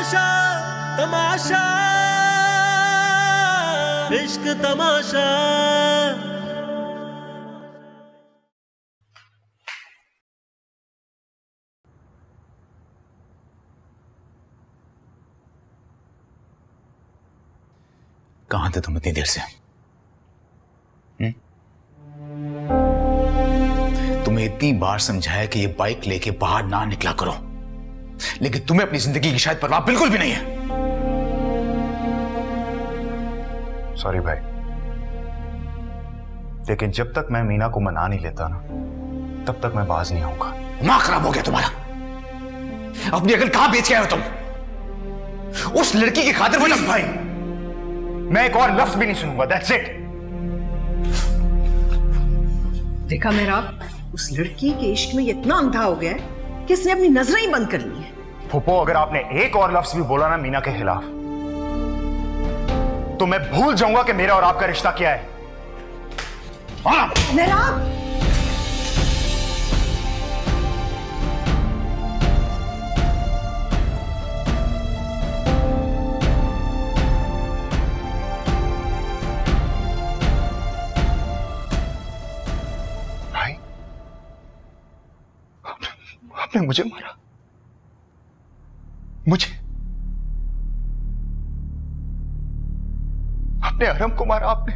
तमाशा तमाशा इश्क तमाशा। कहां थे तुम इतनी देर से? तुम्हें इतनी बार समझाया कि ये बाइक लेके बाहर ना निकला करो, लेकिन तुम्हें अपनी जिंदगी की शायद परवाह बिल्कुल भी नहीं है। सॉरी भाई, लेकिन जब तक मैं मीना को मना नहीं लेता ना, तब तक मैं बाज नहीं आऊंगा। दिमाग खराब हो गया तुम्हारा। अपनी अकल कहां बेच के आए हो तुम? उस लड़की की खातिर वो भाई, मैं एक और लफ्ज भी नहीं सुनूंगा। That's it. देखा मेहराब, उस लड़की के इश्क में इतना अंधा हो गया है कि इसने अपनी नजरें ही बंद कर ली है। फूफो, अगर आपने एक और लफ्ज भी बोला ना मीना के खिलाफ, तो मैं भूल जाऊंगा कि मेरा और आपका रिश्ता क्या है। मेहराब, भाई, आपने मुझे मारा, मुझे, अपने अरम को मारा आपने।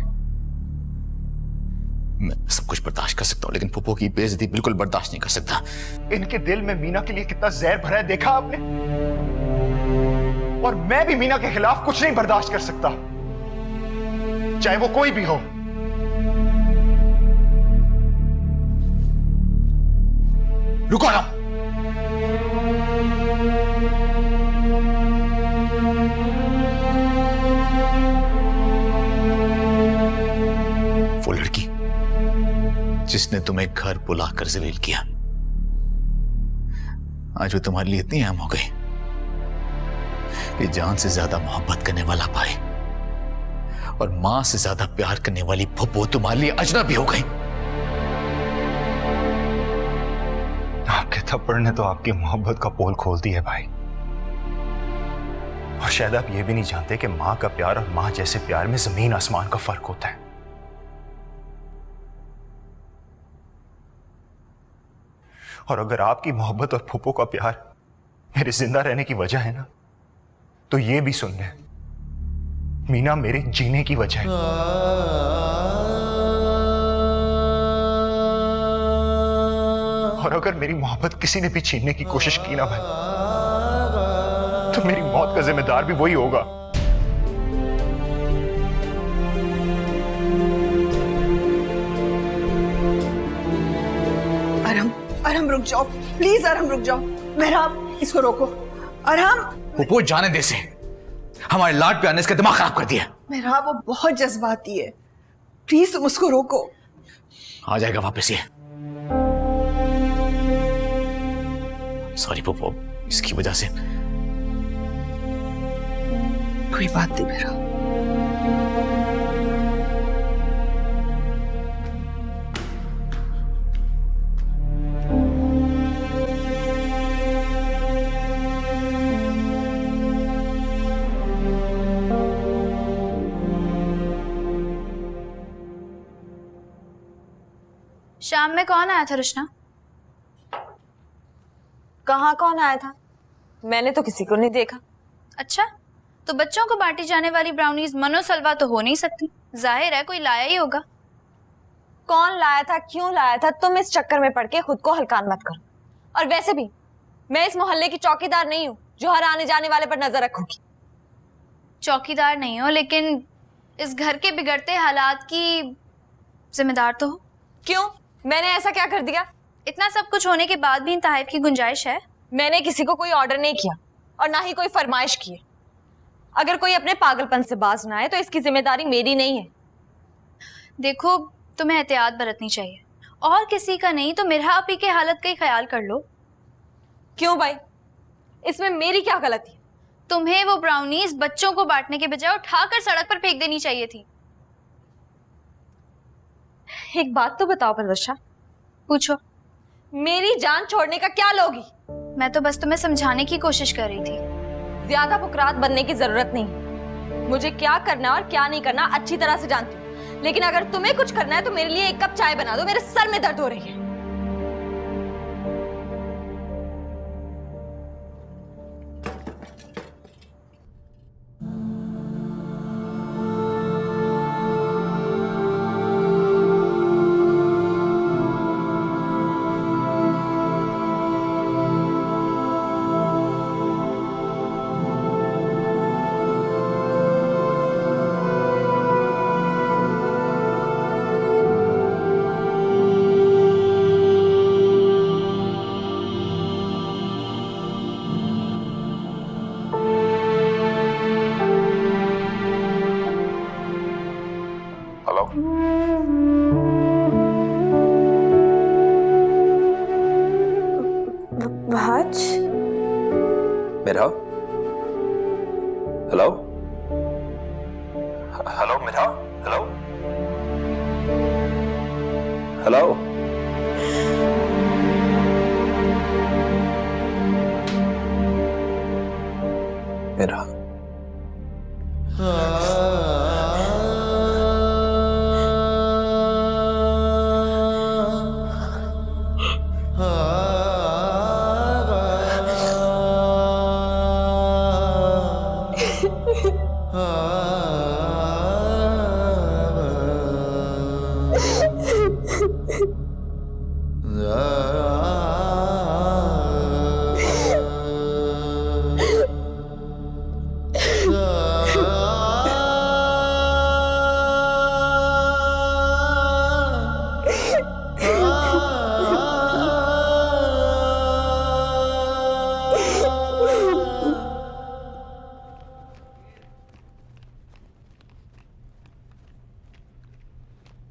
मैं सब कुछ बर्दाश्त कर सकता हूं, लेकिन फूफो की बेइज्जती बिल्कुल बर्दाश्त नहीं कर सकता। इनके दिल में मीना के लिए कितना जहर भरा है, देखा आपने? और मैं भी मीना के खिलाफ कुछ नहीं बर्दाश्त कर सकता, चाहे वो कोई भी हो। रुको ना, वो लड़की जिसने तुम्हें घर बुलाकर जलील किया, आज वो तुम्हारे लिए इतनी अहम हो गई कि जान से ज्यादा मोहब्बत करने वाला भाई और मां से ज्यादा प्यार करने वाली फुप्पो तुम्हारे लिए अजनबी हो गई। आपके थप्पड़ ने तो आपकी मोहब्बत का पोल खोल दी है भाई। और शायद आप ये भी नहीं जानते कि मां का प्यार और मां जैसे प्यार में जमीन आसमान का फर्क होता है। और अगर आपकी मोहब्बत और फूफो का प्यार मेरे जिंदा रहने की वजह है ना, तो ये भी सुन ले, मीना मेरे जीने की वजह है। और अगर मेरी मोहब्बत किसी ने भी छीनने की कोशिश की ना भाई, तो मेरी मौत का जिम्मेदार भी वही होगा। अरहम रुक जाओ प्लीज, अरहम रुक जाओ। मेहराब, इसको रोको। अरहम, फुप्पो जाने दे से, हमारे लाड पे आने इसका दिमाग खराब कर दिया। मेहराब वो बहुत जज्बाती है, प्लीज तुम उसको रोको। आ जाएगा वापस ये। सॉरी फुप्पो, इसकी वजह से। कोई बात नहीं मेहराब। शाम में कौन आया था रुशना? कहाँ कौन आया था? मैंने तो किसी को नहीं देखा। अच्छा, तो बच्चों को बांटी जाने वाली ब्राउनीज मनोसलवा तो हो नहीं सकती। जाहिर है कोई लाया ही होगा। कौन लाया था, क्यों लाया था, तुम इस चक्कर में पड़ के खुद को हल्कान मत करो। और वैसे भी मैं इस मोहल्ले की चौकीदार नहीं हूँ जो हर आने जाने वाले पर नजर रखूंगी। चौकीदार नहीं हो, लेकिन इस घर के बिगड़ते हालात की जिम्मेदार तो हो। क्यों, मैंने ऐसा क्या कर दिया? इतना सब कुछ होने के बाद भी इन तहफ़ की गुंजाइश है? मैंने किसी को कोई ऑर्डर नहीं किया और ना ही कोई फरमाइश की है। अगर कोई अपने पागलपन से बाज ना आए तो इसकी जिम्मेदारी मेरी नहीं है। देखो, तुम्हें एहतियात बरतनी चाहिए, और किसी का नहीं तो मिरहा आपी के हालत का ही ख्याल कर लो। क्यों भाई, इसमें मेरी क्या गलती है? तुम्हें वो ब्राउनीज बच्चों को बांटने के बजाय उठाकर सड़क पर फेंक देनी चाहिए थी। एक बात तो बताओ परवशा, पूछो। मेरी जान छोड़ने का क्या लोगी? मैं तो बस तुम्हें समझाने की कोशिश कर रही थी। ज्यादा फुकरात बनने की जरूरत नहीं। मुझे क्या करना और क्या नहीं करना अच्छी तरह से जानती हूँ, लेकिन अगर तुम्हें कुछ करना है तो मेरे लिए 1 कप चाय बना दो, मेरे सर में दर्द हो रही है। Vaj? Midha? Hello? Hello, Midha? Hello? Hello? Midha?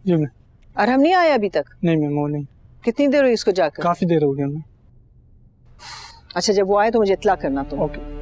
जी मैम। अरहम नहीं आया अभी तक? नहीं मैम, वो नहीं। कितनी देर हुई इसको जाकर? काफी देर हो गई मैम। अच्छा, जब वो आए तो मुझे इत्ला करना तुम। ओके।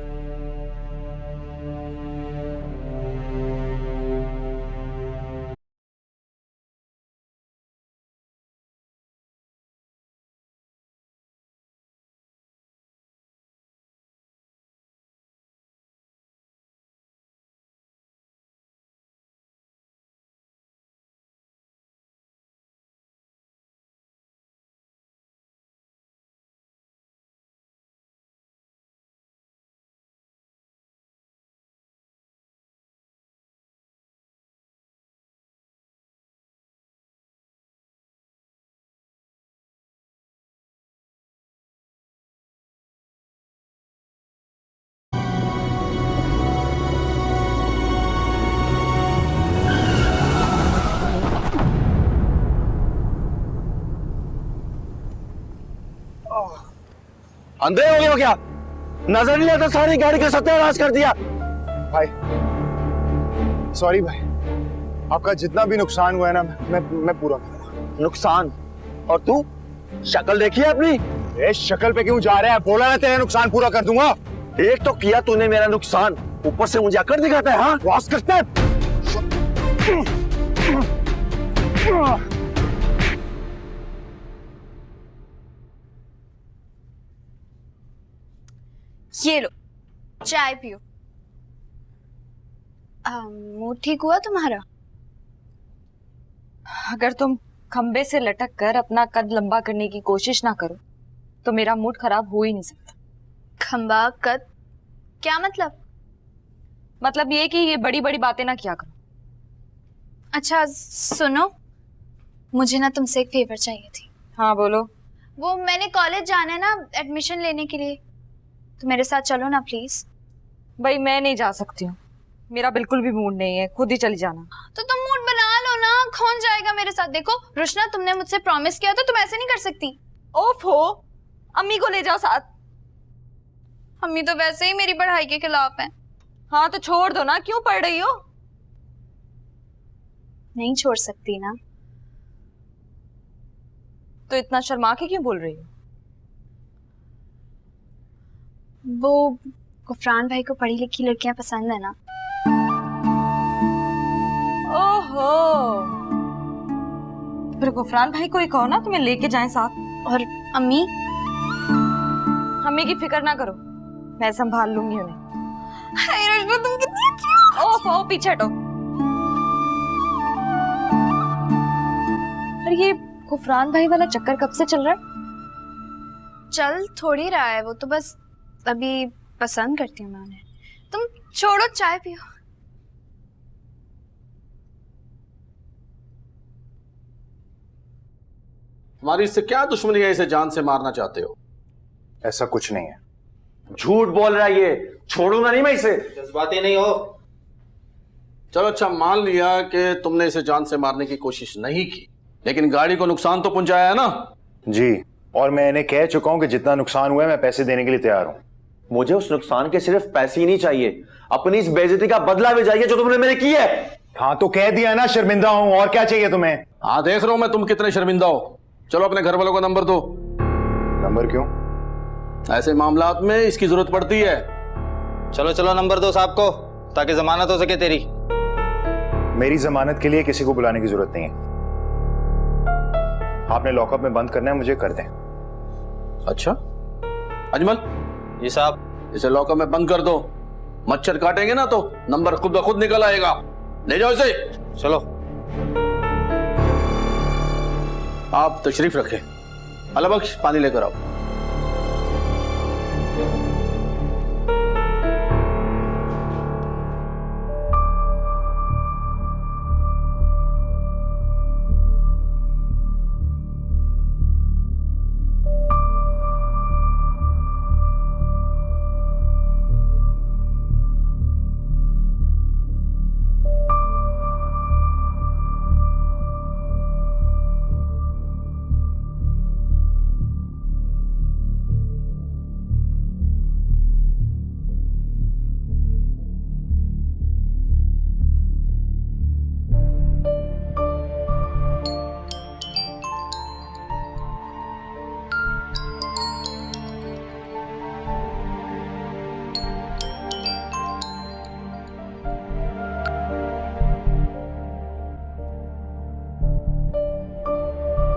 अंधे हो गए हो क्या? नजर नहीं आता? सारी गाड़ी का सत्यानाश कर दिया। भाई सॉरी भाई, आपका जितना भी नुकसान हुआ है ना मैं पूरा करूंगा। नुकसान? और तू शक्ल देखी है अपनी? ए, शक्ल पे क्यों जा रहा है? बोला ना तेरा नुकसान पूरा कर दूंगा। एक तो किया तूने मेरा नुकसान, ऊपर से मुझे अकड़ दिखाता है। हाँ, वास करता है। ये लो चाय पियो। मुंह ठीक हुआ तुम्हारा? अगर तुम खंबे से लटक कर अपना कद लंबा करने की कोशिश ना करो तो मेरा मूड खराब हो ही नहीं सकता। खंबा कद क्या मतलब? मतलब ये कि ये बड़ी बड़ी बातें ना किया करो। अच्छा सुनो, मुझे ना तुमसे एक फेवर चाहिए थी। हाँ बोलो। वो मैंने कॉलेज जाना है ना एडमिशन लेने के लिए, तो मेरे साथ चलो ना प्लीज। भाई मैं नहीं जा सकती हूँ, मेरा बिल्कुल भी मूड नहीं है, खुद ही चली जाना। तो तुम मूड बना लो ना, कौन जाएगा मेरे साथ? देखो रुशना, तुमने मुझसे प्रॉमिस किया तो तुम ऐसे नहीं कर सकती। ओफो, अम्मी को ले जाओ साथ। अम्मी तो वैसे ही मेरी पढ़ाई के खिलाफ है। हाँ तो छोड़ दो ना, क्यों पढ़ रही हो? नहीं छोड़ सकती ना। तो इतना शर्मा के क्यों बोल रही हो? वो गुफरान भाई को पढ़ी लिखी लड़कियां पसंद है ना। ओहो, फिर गुफरान भाई को ही कहो ना तुम्हें लेके जाएं साथ। और अम्मी? अम्मी की फिक्र ना करो, मैं संभाल लूंगी उन्हें। हाय रश्मि, तुम कितनी अच्छी हो। ओह पीछे हटो। और ये गुफरान भाई वाला चक्कर कब से चल रहा है? चल थोड़ी रहा है, वो तो बस अभी पसंद करती हूँ मैं उन्हें। तुम छोड़ो, चाय पियो। हमारी इससे क्या दुश्मनी है, इसे जान से मारना चाहते हो? ऐसा कुछ नहीं है। झूठ बोल रहा है ये, छोड़ूंगा नहीं मैं इसे। जज्बाती नहीं हो। चलो अच्छा, मान लिया कि तुमने इसे जान से मारने की कोशिश नहीं की, लेकिन गाड़ी को नुकसान तो पहुंचाया है ना? जी, और मैं इन्हें कह चुका हूं कि जितना नुकसान हुआ है मैं पैसे देने के लिए तैयार हूं। मुझे उस नुकसान के सिर्फ पैसे ही नहीं चाहिए, अपनी इस बेइज्जती का बदला भी चाहिए जो तुमने मेरे की है। हाँ तो कह दिया ना, शर्मिंदा हूं, और क्या चाहिए तुम्हें? हाँ देख रहा हूं मैं तुम कितने शर्मिंदा हो। चलो अपने घर वालों का नंबर दो। नंबर क्यों? ऐसे मामलात में इसकी जरूरत पड़ती है। चलो चलो नंबर दो साहब को, ताकि जमानत हो सके तेरी। मेरी जमानत के लिए किसी को बुलाने की जरूरत नहीं है। आपने लॉकअप में बंद करना है, मुझे कर दें। अच्छा अजमल जी साहब। इसे लॉकअप में बंद कर दो। मच्छर काटेंगे ना तो नंबर खुद ब खुद निकल आएगा। ले जाओ इसे। चलो। आप तशरीफ रखें। अलबख्श पानी लेकर आओ।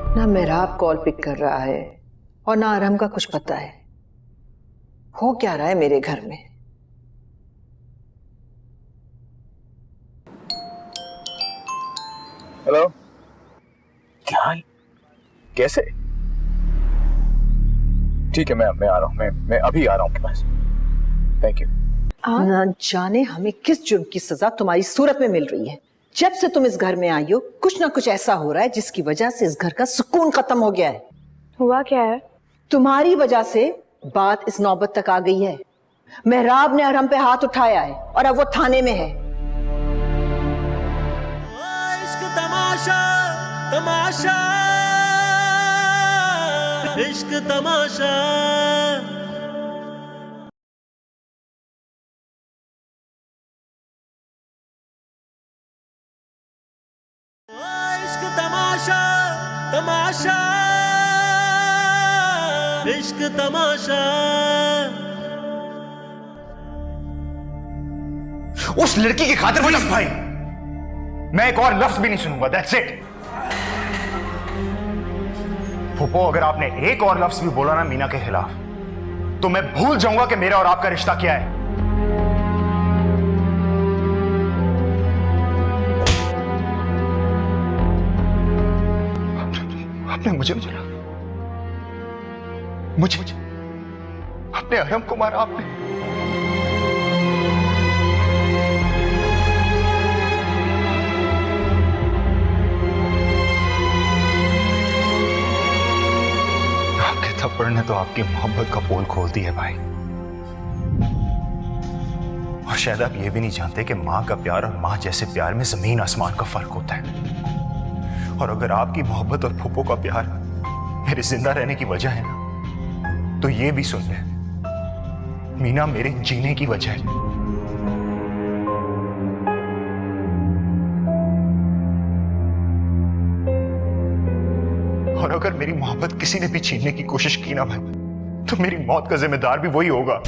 ना मेहराब कॉल पिक कर रहा है और ना आराम का कुछ पता है। हो क्या रहा है मेरे घर में? हेलो, क्या हाल? कैसे? ठीक है, मैं आ रहा हूँ। मैं अभी आ रहा हूँ आपके पास। Thank you. ना जाने हमें किस जुर्म की सजा तुम्हारी सूरत में मिल रही है। जब से तुम इस घर में आई हो कुछ ना कुछ ऐसा हो रहा है जिसकी वजह से इस घर का सुकून खत्म हो गया है। हुआ क्या है? तुम्हारी वजह से बात इस नौबत तक आ गई है। मेहराब ने अरहम पे हाथ उठाया है और अब वो थाने में है। इश्क तमाशा तमाशा, इश्क तमाशा। इश्क तमाशा तमाशा, इश्क तमाशा। उस लड़की की खातिर भाई, मैं एक और लफ्ज भी नहीं सुनूंगा। That's it. फूफो, अगर आपने एक और लफ्ज भी बोला ना मीना के खिलाफ, तो मैं भूल जाऊंगा कि मेरा और आपका रिश्ता क्या है। आपने मुझे अपने अरहम को मारा आपने। आपके थप्पड़ ने तो आपकी मोहब्बत का पोल खोल दी है भाई। और शायद आप ये भी नहीं जानते कि मां का प्यार और मां जैसे प्यार में जमीन आसमान का फर्क होता है। और अगर आपकी मोहब्बत और फूफो का प्यार मेरे जिंदा रहने की वजह है ना, तो ये भी सुन ले, मीना मेरे जीने की वजह है। और अगर मेरी मोहब्बत किसी ने भी छीनने की कोशिश की ना भाई, तो मेरी मौत का जिम्मेदार भी वही होगा।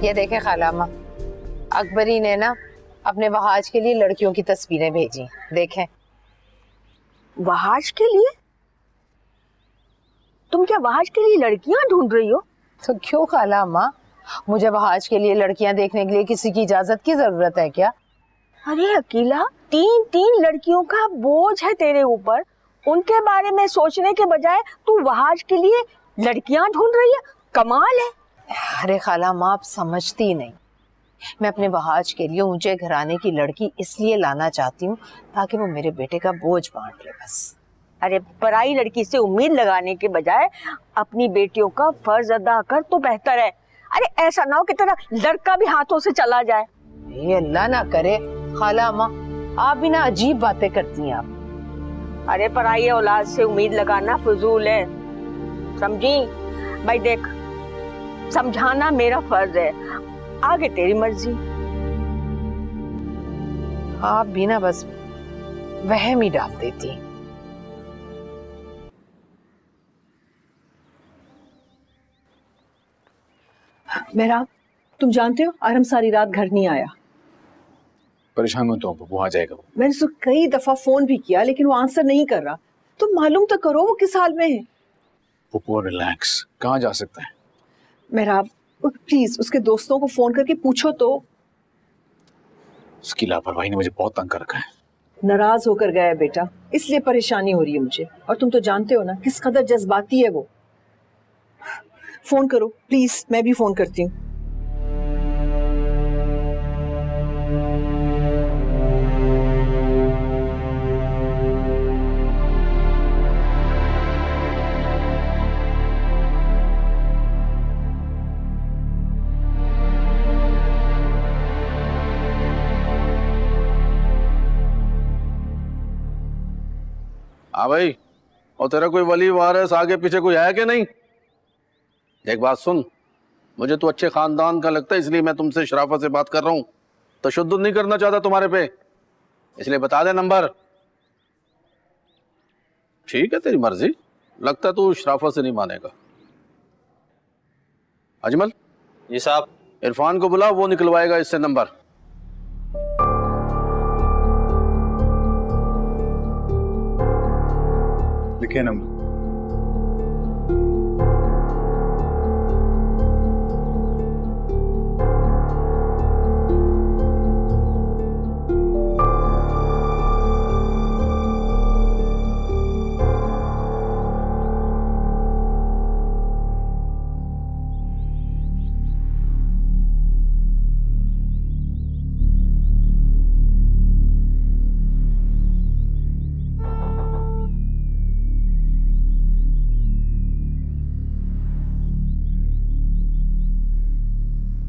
ये देखे खालामा, अकबरी ने ना अपने वहाज के लिए लड़कियों की तस्वीरें भेजी, देखें। वहाज के लिए? तुम क्या वहाज के लिए लड़कियां ढूंढ रही हो? तो क्यों खाला अम्मा, मुझे वहाज के लिए लड़कियां देखने के लिए किसी की इजाजत की जरूरत है क्या? अरे अकीला, 3 लड़कियों का बोझ है तेरे ऊपर। उनके बारे में सोचने के बजाय तू वहाज के लिए लड़कियां ढूंढ रही है। कमाल है। अरे खाला अम्मा, आप समझती नहीं। मैं अपने वहाज के लिए ऊंचे घराने की लड़की इसलिए लाना चाहती हूँ ताकि वो मेरे बेटे का बोझ बांट ले, बस। अरे पराई लड़की से उम्मीद लगाने के बजाय अपनी बेटियों का फर्ज अदा कर तो बेहतर है। अरे ऐसा ना हो कि तेरा लड़का भी हाथों से चला जाए। ये अल्लाह ना करे खाला अम्मा, आप भी ना अजीब बातें करती हैं आप। अरे पराई औलाद से उम्मीद लगाना फजूल है, समझी? भाई देख, समझाना मेरा फर्ज है, आगे तेरी मर्जी। आप भी ना बस वहम ही डाल देती। मेहराब, तुम जानते हो आरम सारी रात घर नहीं आया। परेशान मत हो, वो आ जाएगा। वो मैंने उसको कई दफा फोन भी किया लेकिन वो आंसर नहीं कर रहा। तुम मालूम तो करो वो किस हाल में है। वो रिलैक्स, कहाँ जा सकता है? मेहराब प्लीज उसके दोस्तों को फोन करके पूछो तो। उसकी लापरवाही ने मुझे बहुत तंग कर रखा है। नाराज होकर गया है बेटा, इसलिए परेशानी हो रही है मुझे। और तुम तो जानते हो ना किस कदर जज्बाती है वो। फोन करो प्लीज, मैं भी फोन करती हूँ। हाँ भाई, और तेरा कोई वली वारिस आगे पीछे कोई है कि नहीं? एक बात सुन, मुझे तो अच्छे खानदान का लगता है, इसलिए मैं तुमसे शराफत से बात कर रहा हूँ। तशद्दुद नहीं करना चाहता तुम्हारे पे, इसलिए बता दे नंबर। ठीक है, तेरी मर्जी। लगता है तू शराफत से नहीं मानेगा। अजमल जी साहब। इरफान को बुला, वो निकलवाएगा इससे नंबर। लिखिए नंबर।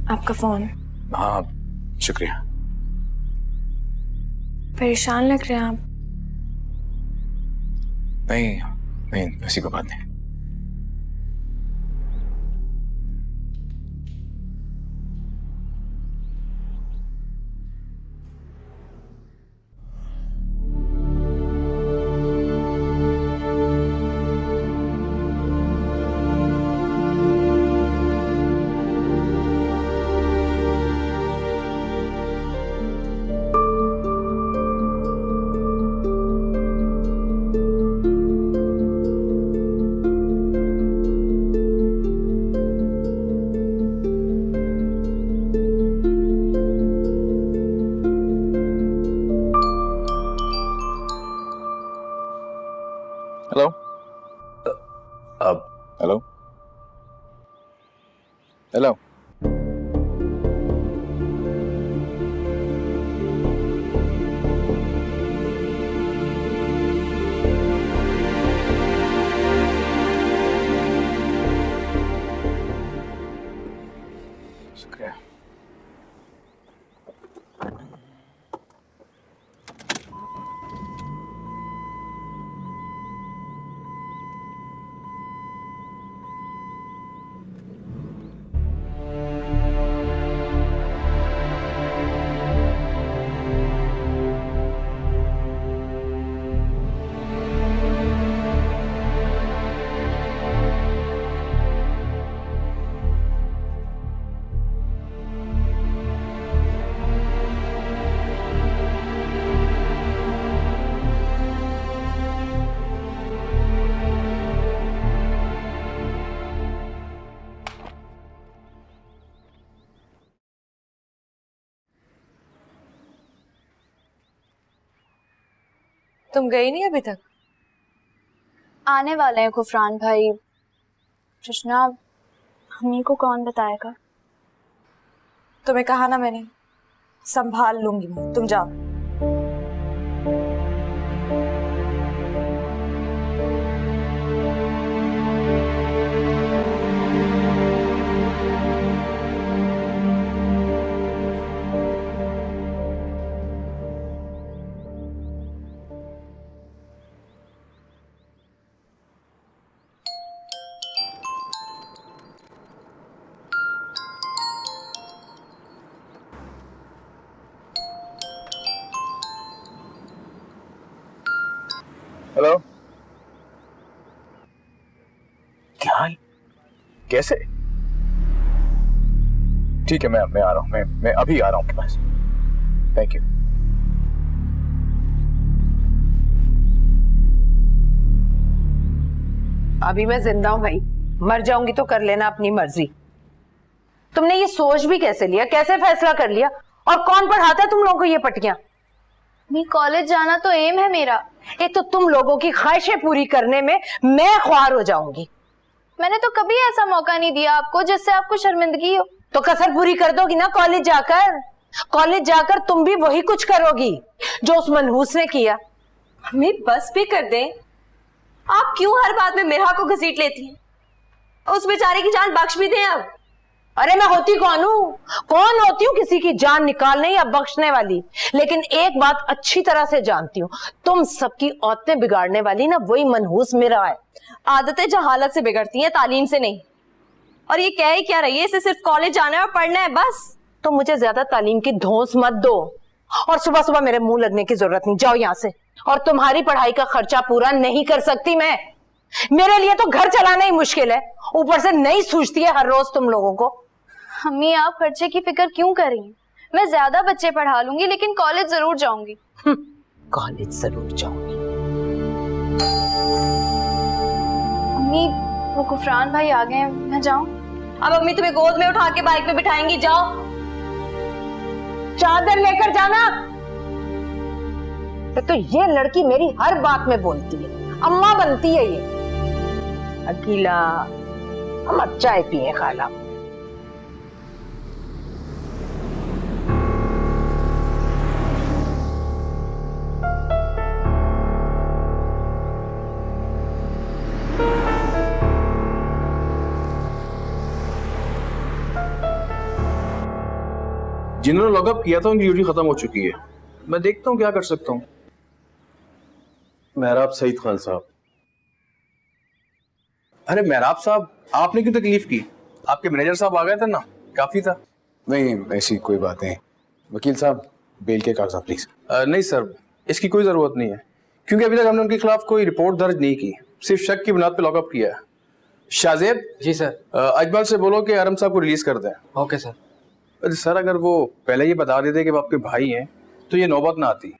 आपका फोन। हाँ शुक्रिया। परेशान लग रहे हैं आप। नहीं नहीं, ऐसी कोई बात नहीं। हेलो। Hello hello. शुक्रिया। तुम गई नहीं अभी तक? आने वाले हैं गुफरान भाई। कृष्णा, हमी को कौन बताएगा? तुम्हें कहा ना मैंने, संभाल लूंगी मैं, तुम जाओ। हेलो, क्या हाल? कैसे? ठीक है, मैं आ रहा हूँ, मैं अभी आ रहा हूँ आपके पास। Thank you. अभी मैं जिंदा हूं भाई, मर जाऊंगी तो कर लेना अपनी मर्जी। तुमने ये सोच भी कैसे लिया, कैसे फैसला कर लिया, और कौन पढ़ाता है तुम लोगों को ये पटियां? मैं कॉलेज जाना तो एम है मेरा। एक तो तुम लोगों की ख्वाहिशें पूरी करने में मैं ख्वार हो जाऊंगी। मैंने तो कभी ऐसा मौका नहीं दिया आपको जिससे आपको शर्मिंदगी हो। तो कसर पूरी कर दोगी ना कॉलेज जाकर। कॉलेज जाकर तुम भी वही कुछ करोगी जो उस मनहूस ने किया। हमें बस भी कर दें, आप क्यों हर बात में मेरा को घसीट लेती हैं? उस बेचारे की जान बख्श भी दें अब। अरे मैं होती कौन हूं? कौन होती हूँ किसी की जान निकालने या बख्शने वाली? लेकिन एक बात अच्छी तरह से जानती हूँ, तुम सबकी औरतें बिगाड़ने वाली ना वही मनहूस मेरा है। आदतें जहालत से बिगड़ती हैं, तालीम से नहीं। और ये कह ही क्या रही है, इसे सिर्फ कॉलेज जाना है और पढ़ना है बस। तो मुझे ज्यादा तालीम की धौंस मत दो, और सुबह सुबह मेरे मुंह लगने की जरूरत नहीं। जाओ यहाँ से। और तुम्हारी पढ़ाई का खर्चा पूरा नहीं कर सकती मैं। मेरे लिए तो घर चलाना ही मुश्किल है, ऊपर से नहीं सूझती है हर रोज तुम लोगों को। मम्मी, आप खर्चे की फिक्र क्यों कर रही हैं? मैं ज्यादा बच्चे पढ़ा लूंगी, लेकिन कॉलेज जरूर जाऊंगी। कॉलेज जरूर जाऊंगी। मम्मी, वो गुफरान भाई आ गए हैं, मैं जाऊं? अब मम्मी तुम्हें गोद में उठा के बाइक पे बिठाएंगी, जाओ। चादर लेकर जाना। तो ये लड़की मेरी हर बात में बोलती है, अम्मा बनती है ये। अकीला, हम अब चाय पिए खाला। जिन्होंने लॉकअप किया था उनकी ड्यूटी खत्म हो चुकी है। मैं देखता हूँ क्या कर सकता हूँ। मेहराब सईद खान साहब। अरे मेहराब साहब, आपने क्यों तकलीफ की? आपके मैनेजर साहब आ गए थे ना, काफी था। नहीं, ऐसी कोई बात नहीं। वकील साहब, बेल के कागजात प्लीज। नहीं सर, इसकी कोई जरूरत नहीं है, क्योंकि अभी तक हमने उनके खिलाफ कोई रिपोर्ट दर्ज नहीं की, सिर्फ शक की बुनियाद पे लॉकअप किया है। शाहजेब जी सर। अजमल से बोलो कि आरम साहब को रिलीज कर दें। Okay sir. अरे सर, अगर वो पहले ये बता देते कि वो आपके भाई हैं तो ये नौबत ना आती।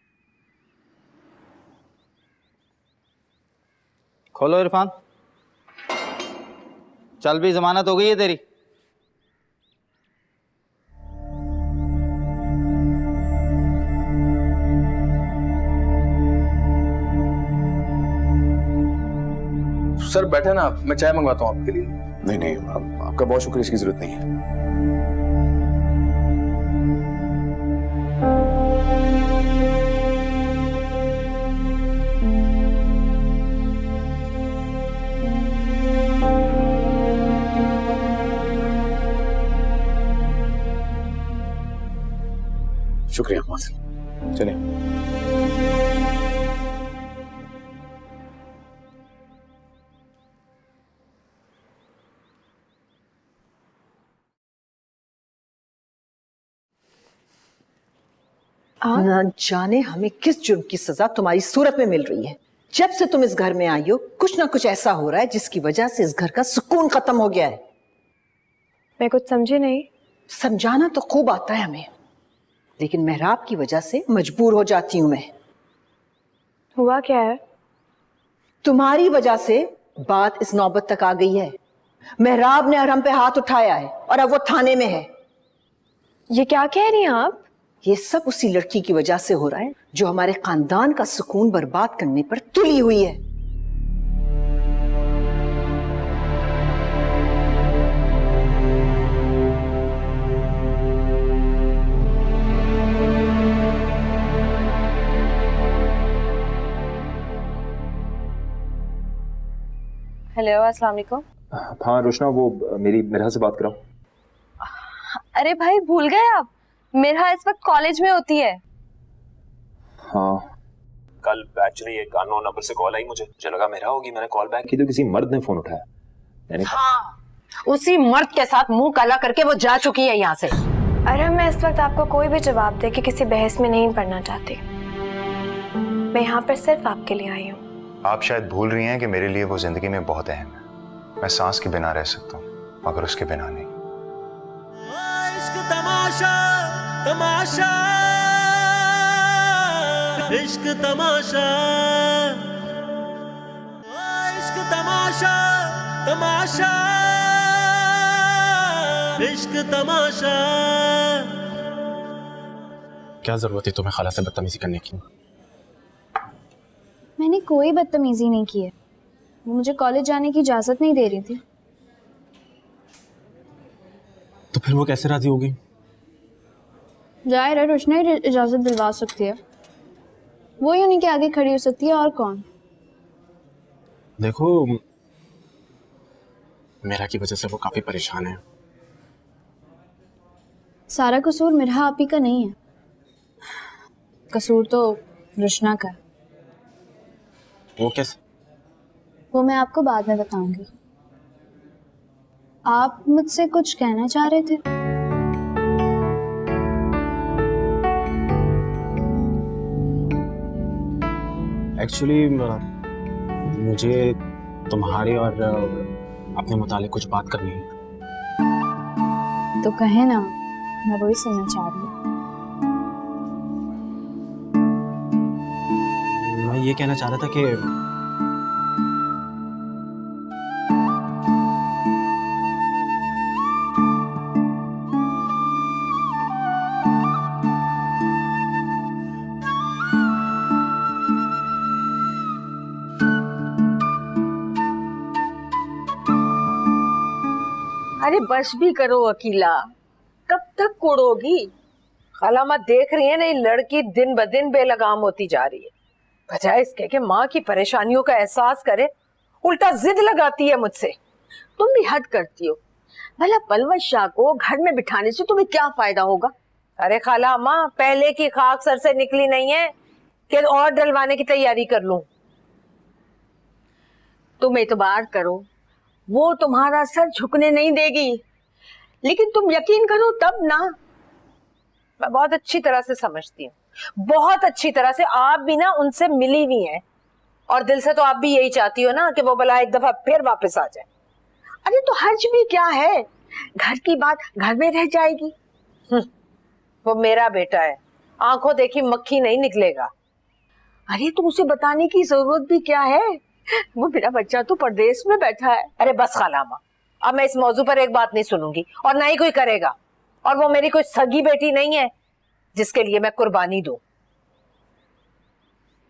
खोलो इरफान, चल भी, जमानत हो गई है तेरी। सर बैठे ना आप, मैं चाय मंगवाता हूँ आपके लिए। नहीं, आपका बहुत शुक्रिया, इसकी जरूरत नहीं है। शुक्रिया मोहसिन, चलिए। ना जाने हमें किस जुर्म की सजा तुम्हारी सूरत में मिल रही है। जब से तुम इस घर में आई हो, कुछ ना कुछ ऐसा हो रहा है जिसकी वजह से इस घर का सुकून खत्म हो गया है। मैं कुछ समझी नहीं। समझाना तो खूब आता है हमें, लेकिन मेहराब की वजह से मजबूर हो जाती हूं मैं। हुआ क्या है? तुम्हारी वजह से बात इस नौबत तक आ गई है। मेहराब ने अरहम पे हाथ उठाया है और अब वो थाने में है। ये क्या कह रही हैं आप? ये सब उसी लड़की की वजह से हो रहा है जो हमारे खानदान का सुकून बर्बाद करने पर तुली हुई है। हेलो, अस्सलाम वालेकुम। हाँ रोशना, वो मेरी मिरहा से बात कराओ। अरे भाई भूल गए आप, मिरहा इस वक्त कॉलेज में होती है। हाँ, कल एक्चुअली एक अननोन नंबर से कॉल आई मुझे लगा मिरहा होगी। मैंने कॉल बैक की तो किसी मर्द ने फोन उठाया। मैंने हाँ, उसी मर्द के साथ मुंह काला करके वो जा चुकी है यहाँ से। अरे मैं इस वक्त आपको कोई भी जवाब दे के किसी बहस में नहीं पड़ना चाहती। मैं यहाँ पर सिर्फ आपके लिए आई हूँ। आप शायद भूल रही हैं कि मेरे लिए वो जिंदगी में बहुत अहम है। मैं सांस के बिना रह सकता हूँ मगर उसके बिना नहीं। इश्क तमाशा तमाशा, इश्क तमाशा, इश्क तमाशा तमाशा, इश्क तमाशा। क्या जरूरत है तुम्हें खाला से बदतमीजी करने की? मैंने कोई बदतमीजी नहीं की है। वो मुझे कॉलेज जाने की इजाजत नहीं दे रही थी। तो फिर वो कैसे राजी होगी? जाहिर है रोशना ही इजाजत दिलवा सकती है। वो ही उन्हीं के आगे खड़ी हो सकती है, और कौन? देखो, मेरा की वजह से वो काफी परेशान है। सारा कसूर मिरहा आप ही का नहीं है, कसूर तो रोशना का है। वो कैसे? वो मैं आपको बाद में बताऊंगी। आप मुझसे कुछ कहना चाह रहे थे? एक्चुअली मुझे तुम्हारे और अपने मुतालिक कुछ बात करनी है। तो कहे ना, मैं वही सुनना चाह रही हूँ। मैं ये कहना चाह रहा था कि अरे बस भी करो अकीला, कब तक कोड़ोगी? खालामा देख रही है ना, ये लड़की दिन ब दिन बेलगाम होती जा रही है। बजाय इसके कि माँ की परेशानियों का एहसास करे, उल्टा जिद लगाती है मुझसे। तुम भी हद करती हो। भला पलवत शाह को घर में बिठाने से तुम्हें क्या फायदा होगा? अरे खालामा, पहले की खाक सर से निकली नहीं है कि और डलवाने की तैयारी कर लूं। तुम एतबार करो, वो तुम्हारा सर झुकने नहीं देगी, लेकिन तुम यकीन करो तब ना। मैं बहुत अच्छी तरह से समझती हूँ, बहुत अच्छी तरह से। आप भी ना उनसे मिली हुई हैं, और दिल से तो आप भी यही चाहती हो ना कि वो भला एक दफा फिर वापस आ जाए। अरे तो हर्ज भी क्या है, घर की बात घर में रह जाएगी। वो मेरा बेटा है, आंखों देखी मक्खी नहीं निकलेगा। अरे तो उसे बताने की जरूरत भी क्या है, वो मेरा बच्चा तो परदेश में बैठा है। अरे बस खालामा, अब मैं इस मौजू पर एक बात नहीं सुनूंगी और ना ही कोई करेगा। और वो मेरी कोई सगी बेटी नहीं है जिसके लिए मैं कुर्बानी दूं।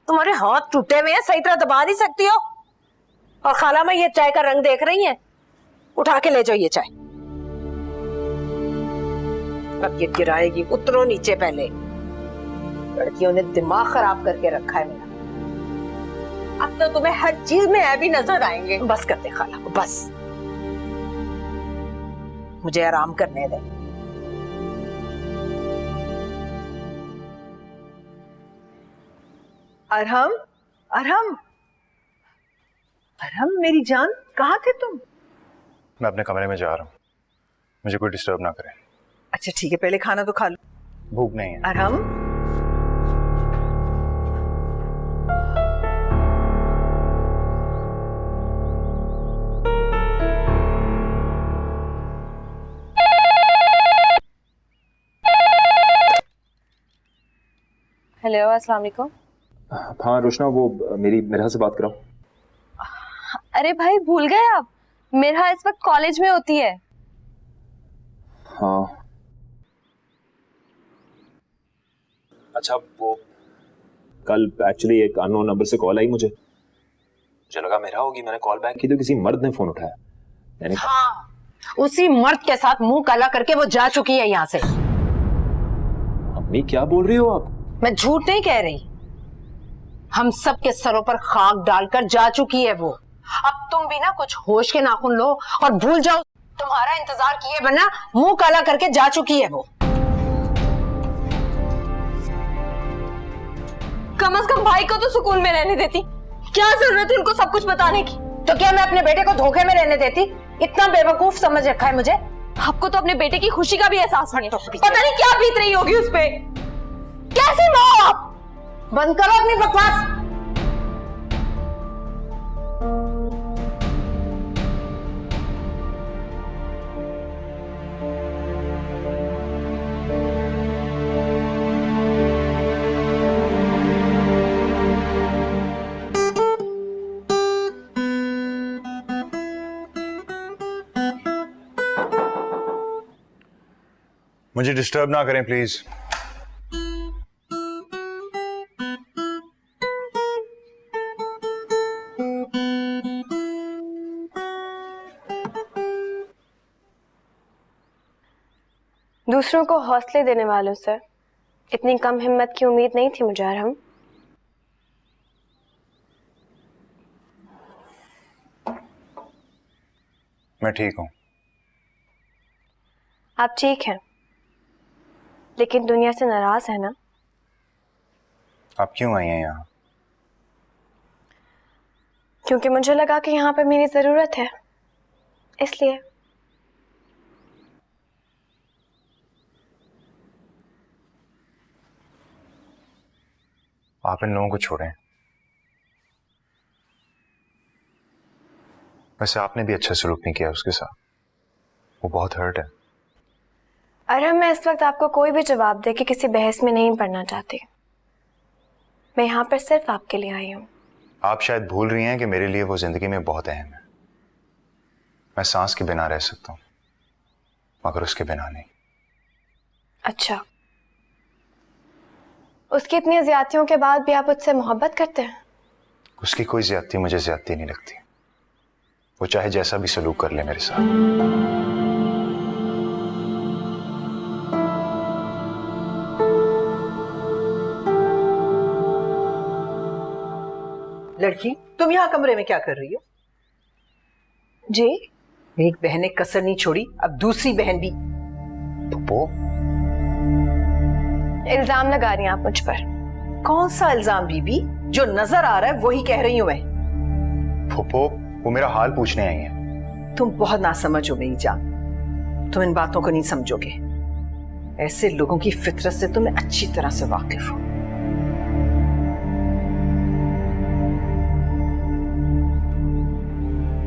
तुम्हारे हाथ टूटे हुए हैं, सही तरह दबा नहीं सकती हो। और खालामा, ये चाय का रंग देख रही हैं? उठा के ले जाओ ये चाय। अब ये गिराएगी, उतरो नीचे पहले। लड़कियों ने दिमाग खराब करके रखा है मेरा। अब तो तुम्हें हर चीज में ऐबी नजर आएंगे। बस करते खाला, बस। मुझे आराम करने दे। अरहम, अरहम, अरहम मेरी जान, कहाँ थे तुम? मैं अपने कमरे में जा रहा हूँ, मुझे कोई डिस्टर्ब ना करे। अच्छा ठीक है, पहले खाना तो खा लो। भूख नहीं है। अरहम, हेलो, अस्सलाम वालेकुम। हाँ रोशना, वो मेरी मिरहा से बात कराओ। अरे भाई भूल गए आप, मिरहा इस वक्त कॉलेज में होती है। हाँ, अच्छा, वो कल एक्चुअली एक अननोन नंबर से कॉल आई मुझे लगा मेरा होगी, मैंने कॉल बैक की तो किसी मर्द ने फोन उठाया। मैंने हाँ, उसी मर्द के साथ मुंह काला करके वो जा चुकी है यहाँ से। अम्मी क्या बोल रही हो आप? मैं झूठ नहीं कह रही, हम सब के सरों पर खाक डालकर जा चुकी है वो। अब तुम भी ना कुछ होश के नाखून लो और भूल जाओ तुम्हारा इंतजार किए बिना मुंह काला करके जा चुकी है वो। कम से कम भाई को तो सुकून में रहने देती, क्या जरूरत है उनको सब कुछ बताने की? तो क्या मैं अपने बेटे को धोखे में रहने देती? इतना बेवकूफ समझ रखा है मुझे? आपको तो अपने बेटे की खुशी का भी एहसास नहीं है। पता नहीं क्या बीत रही होगी उस पे। कैसे माँ आप? बंद करो अपनी बकवास। मुझे डिस्टर्ब ना करें प्लीज। दूसरों को हौसले देने वालों से इतनी कम हिम्मत की उम्मीद नहीं थी मुझे। हम मैं ठीक हूं। आप ठीक हैं, लेकिन दुनिया से नाराज है ना? आप क्यों आई हैं यहाँ? क्योंकि मुझे लगा कि यहाँ पे मेरी जरूरत है, इसलिए। आप इन लोगों को छोड़ें। वैसे आपने भी अच्छा सलूक नहीं किया उसके साथ, वो बहुत हर्ट है। अरे मैं इस वक्त आपको कोई भी जवाब दे के किसी बहस में नहीं पड़ना चाहती। मैं यहाँ पर सिर्फ आपके लिए आई हूँ। आप शायद भूल रही हैं कि मेरे लिए वो जिंदगी में बहुत अहम है। मैं सांस के बिना रह सकता हूँ, मगर उसके बिना नहीं। अच्छा, उसकी इतनी ज्यादतियों के बाद भी आप उससे मोहब्बत करते हैं? उसकी कोई ज्यादती मुझे ज्यादती नहीं लगती, वो चाहे जैसा भी सलूक कर ले मेरे साथ। लड़की, तुम यहाँ कमरे में क्या कर रही हो? जी? एक बहन ने कसर नहीं छोड़ी, अब दूसरी बहन भी। फूफो, इल्जाम लगा रही हैं आप मुझ पर? कौन सा इल्जाम बीबी? जो नजर आ रहा है वही कह रही हूं मैं। फूफो, वो मेरा हाल पूछने आई हैं। तुम बहुत नासमझ हो मेरी जान, तुम इन बातों को नहीं समझोगे। ऐसे लोगों की फितरत से तुम्हें अच्छी तरह से वाकिफ हो।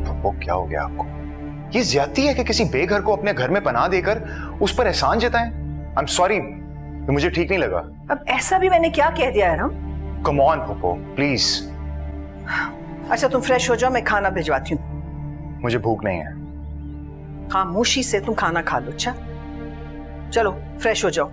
फूफो, क्या हो गया आपको? ये ज्यादती है कि किसी बेघर को अपने घर में पनाह देकर उस पर एहसान जताएं? आई एम सॉरी, मुझे ठीक नहीं लगा। अब ऐसा भी मैंने क्या कह दिया है ना? कम ऑन फूफो, प्लीज। अच्छा तुम फ्रेश हो जाओ, मैं खाना भिजवाती हूँ। मुझे भूख नहीं है। खामोशी से तुम खाना खा लो। अच्छा चलो फ्रेश हो जाओ।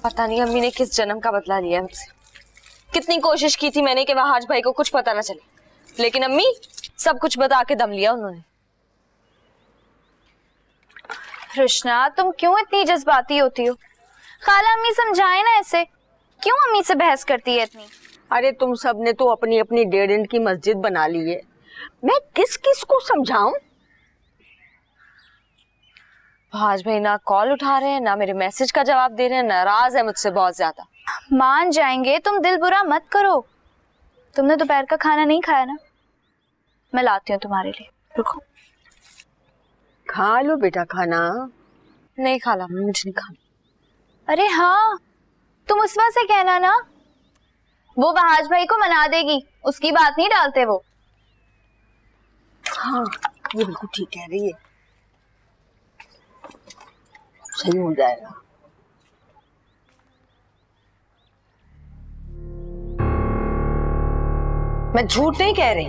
पता नहीं अम्मी ने किस जन्म का बदला लिया मुझसे। कितनी कोशिश की थी मैंने कि वहाज भाई को कुछ पता ना चले, लेकिन अम्मी सब कुछ बता के दम लिया उन्होंने। कृष्णा, तुम क्यों इतनी जज्बाती होती हो? खाला अम्मी समझाए ना ऐसे, क्यों अम्मी से बहस करती है इतनी? अरे तुम सब ने तो अपनी अपनी 1.5 इंच की मस्जिद बना ली है, मैं किस किस को समझाऊं? भाज भाई ना कॉल उठा रहे हैं, ना मेरे मैसेज का जवाब दे रहे हैं, नाराज है मुझसे बहुत ज्यादा। मान जाएंगे, तुम दिल बुरा मत करो। तुमने दोपहर का खाना नहीं खाया ना? मैं लाती हूँ तुम्हारे लिए, रुको। खा लो बेटा खाना। नहीं खाला, मुझे नहीं खाना। अरे हाँ, तुम उसवा से कहना ना, वो बहाज भाई को मना देगी, उसकी बात नहीं डालते वो। हाँ ये बिल्कुल ठीक कह रही है, सही हो जाएगा। मैं झूठ नहीं कह रही,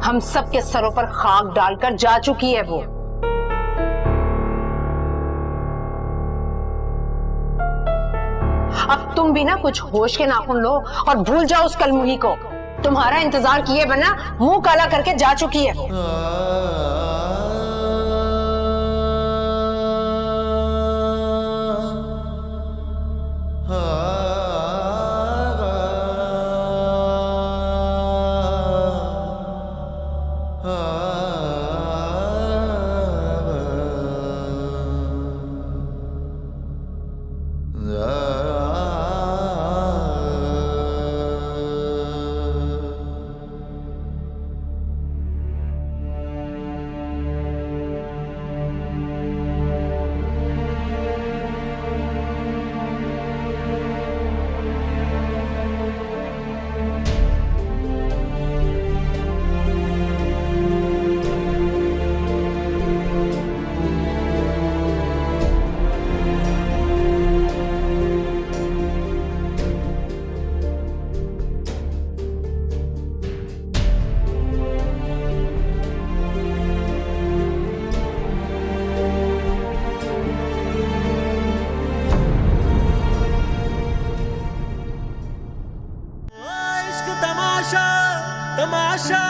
हम सबके सरों पर खाक डालकर जा चुकी है वो। अब तुम भी ना कुछ होश के नाखून लो और भूल जाओ उस कलमुही को। तुम्हारा इंतजार किए बिना मुंह काला करके जा चुकी है वो। तमाशा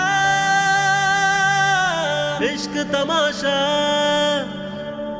इश्क तमाशा